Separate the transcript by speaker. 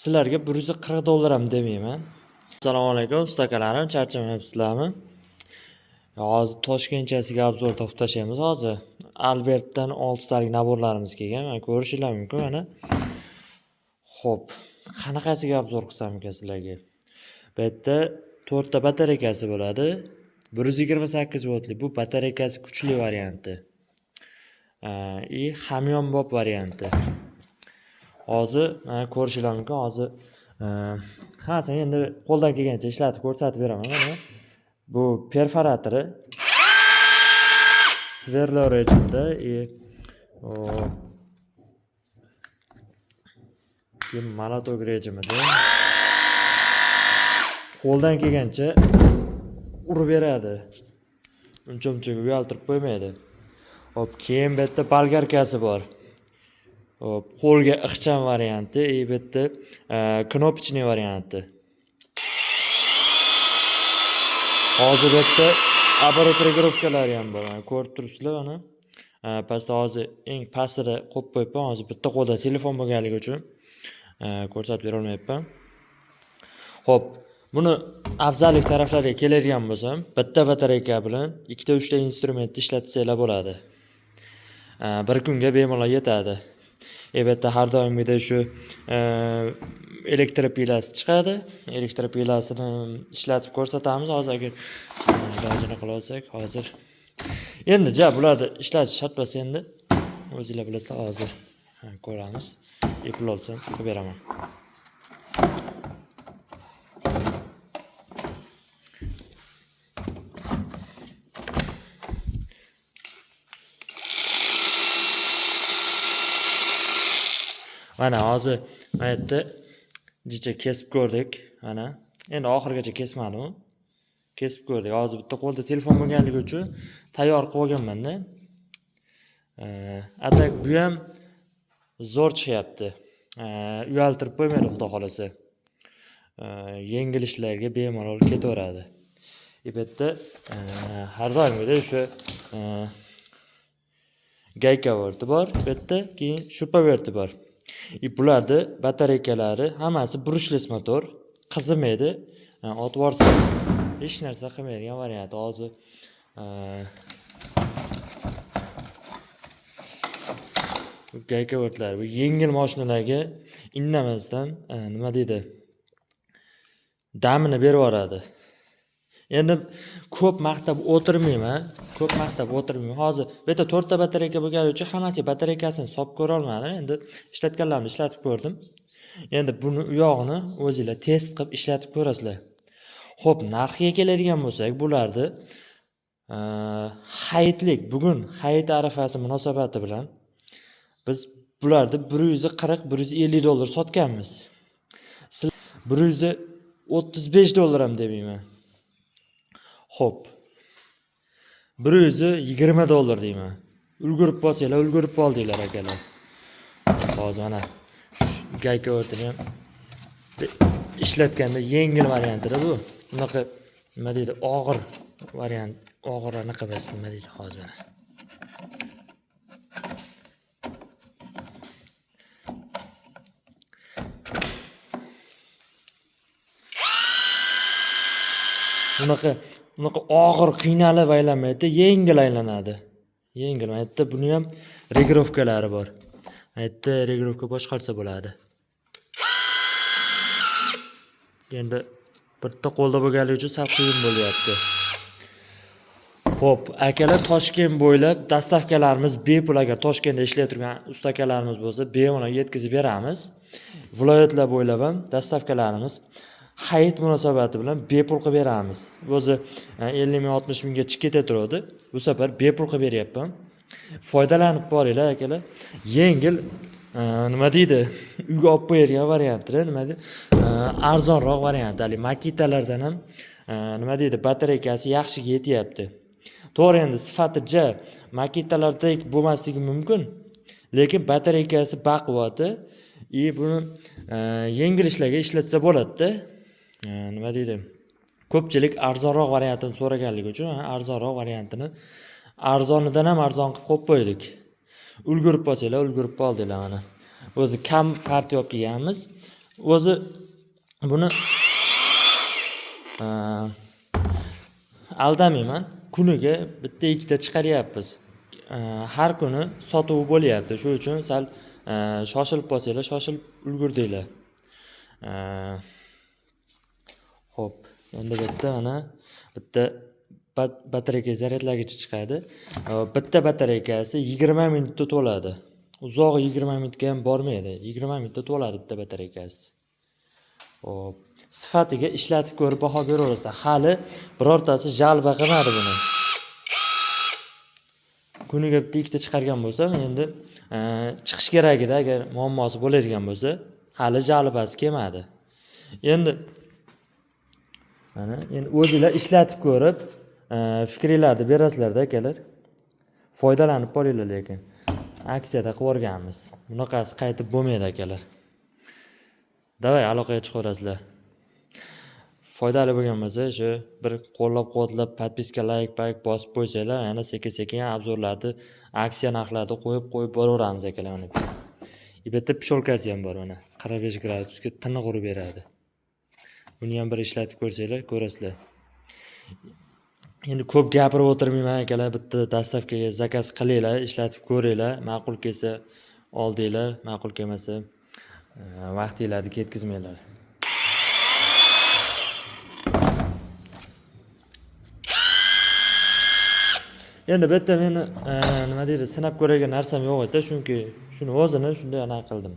Speaker 1: Sizlarga $140 ham demayman. Assalomu alaykum ustakalarim, charchamayapsizlarmi? Hozir Toshkentchasiga obzor topib tashlaymiz hozir. Albertdan 6 talik naborlarimiz kelgan. Mana ko'rishinglar mumkin mana. Xo'p, qanaqasiga obzor qilsam ekan sizlarga? Bu yerda 4 ta batareykasi bo'ladi. 128 voltli bu batareykasi kuchli varianti. Hamyonbop varianti. Hozir ko'rishinglar mumkin. Hozir sen endi qo'ldan kelgancha ishlatib ko'rsatib beraman mana. Bu perforatori sverlo rejimida monotok rejimida qo'ldan kelgancha urib beradi. Uncha uyaltirib qo'ymaydi. Hop, keyin bu yerda bolgarkasi bor. Hop, qo'lga ixcham varianti, bu yerda knopchniy varianti. Hozir bu yerda оборот regirovkalari ham bor. Ko'rib turibsizlar mana. Pastda hozir eng pastida qo'yib qo'yibman. Hozir bitta qo'lda telefon bo'lganligi uchun ko'rsatib bera olmayapman. Xo'p, buni afzallik taraflariga keladigan bo'lsam, bitta batareyka bilan 2-3 ta instrumentni ishlatsanglar bo'ladi. Bir kunga bemalol yetadi. Bu yerda har doimgidek shu elektropilasi chiqadi. Elektropilasini ishlatib ko'rsatamiz hozir agar ilojini qilib olsak. Hozir endi bularni ishlatish shart bo'lsa endi o'zingizlar bilasizlar, hozir ko'ramiz. Epul olsam qilib beraman. Mana hozir bu yerda jicha kesib ko'rdik. Mana endi oxirigacha kesmadim. Kesib ko'rdik. Hozir bitta qo'lda telefon bo'lganligi uchun tayyor qilib olganman-da. Atak bu ham zo'r chiqyapti. Uyaltirib qo'ymaydi xudo xolasa. Yengil ishlarga bemalol ketaveradi. Bu yerda har doimgidek o'sha gaykavorti bor. Bu yerda keyin shupaverti bor. Bularni batareykalari hammasi brushless motor, qizimaydi. Otib yuborsa hech narsa qilmaydigan variant. Hozir gaykavortlar bu yengil mashinalarga indamasdan nima deydi? Damini berib yuboradi. Endi ko'p maqtab o'tirmayman. Hozir bu yerda 4 ta batareyka bo'lgani uchun hammasi batareykasini solib ko'ra olmadim. Endi ishlatganlarimni ishlatib ko'rdim. Endi buni u yog'ini o'zingizlar test qilib ishlatib ko'rasizlar. Xo'p, narxiga keladigan bo'lsak, bularni hayitlik, bugun hayit arafasi munosabati bilan biz bularni $140-150 sotganmiz. $135 ham demayman. Xo'p. $120 deyman. Ulgurib bo'lsanglar, ulgurib oldinglar akalar. Hozir mana gayka o'rtini ham ishlatganda yengil variantida bu. Bunaqa nima deydi? Og'ir variant. Og'ir anaqa emas, nima deydi hozir mana. Bunaqa og'ir qiynalib aylanmaydi, yengil aylanadi. Yengil. Bu yerda buni ham regirovkalari bor. Bu yerda regirovka boshqarsa bo'ladi. Endi bitta qo'lda bo'lganligi uchun sal qiyin bo'lyapti. Xo'p, akalar Toshkent bo'ylab dastavkalarimiz bepul, agar Toshkentda ishlayotgan turgan ustakalarimiz bo'lsa, bemalol yetkazib beramiz. Viloyatlar bo'ylab ham dastavkalarimiz hayit munosabati bilan bepul qilib beramiz. O'zi 50 ming 60 mingga chiqib ketaturadi. Bu safar bepul qilib beryapman. Foydalanib boringlar akalar. Yengil nima deydi? Uyga olib qo'yadigan variantlar, nima deydi? Arzonroq variant. Makitalardan ham nima deydi? Batareykasi yaxshi yetyapti. To'g'ri, endi sifati makitalardek bo'lmasligi mumkin, lekin batareykasi baquvvati, buni yengil ishlarga ishlatsa bo'ladi-da. Nima deydi? Ko'pchilik arzonroq variantini so'raganligi uchun arzonroq variantini arzonidan ham arzon qilib qo'yib qo'ydik. Ulgurib bo'lsanglar, ulgurib qoldinglar mana. O'zi kam partiya olib kelganmiz. o'zi buni aldamayman. Kuniga bitta ikkita chiqaryapmiz. Har kuni sotuvi bo'lyapti. Shuning uchun sal shoshilib qolsanglar, shoshilib ulgurdinglar. Xo'p, endi mana bitta batareyka zaryadlagich chiqadi. Bitta batareykasi 20 minutda to'ladi. Uzog'i 20 minutga ham bormaydi. 20 minutda to'ladi bitta batareykasi. Xo'p, sifatiga ishlatib ko'rib baho beraverasizlar. Hali birortasi jalba qilmadi buni. Kuniga bitta ikkita chiqargan bo'lsam, endi chiqish kerak edi agar muammosi bo'ladigan bo'lsa, hali jalbasi kelmadi. Endi mana o'zingizlar ishlatib ko'rib, fikringizni berasizlar-da akalar. Foydalanib qolinglar lekin. Aksiyada qilib o'rganamiz. Bunaqasi qaytib bo'lmaydi akalar. Davay aloqaga chiqaverasizlar. Foydali bo'lgan bo'lsa, shu bir qo'llab-quvvatlab, podpiska, like bosib qo'ysanglar, yana sekin-sekin obzorlarni, aksiya narxlarini qo'yib boraveramiz akalar mana. Bitta pisholkasi ham bor mana. 45 gradusga tiniq urib beradi. Buni ham bir ishlatib ko'rsanglar, ko'rasizlar. Endi ko'p gapirib o'tirmayman akalar, bitta dastavkaga zakaz qilinglar, ishlatib ko'ringlar, ma'qul kelsa oldinglar, ma'qul kelmasa vaqtinglarni ketkazmanglar. Endi bitta meni nima deydi, sinab ko'rgan narsam yo'q edi, chunki shuni o'zini shunday anaqa qildim.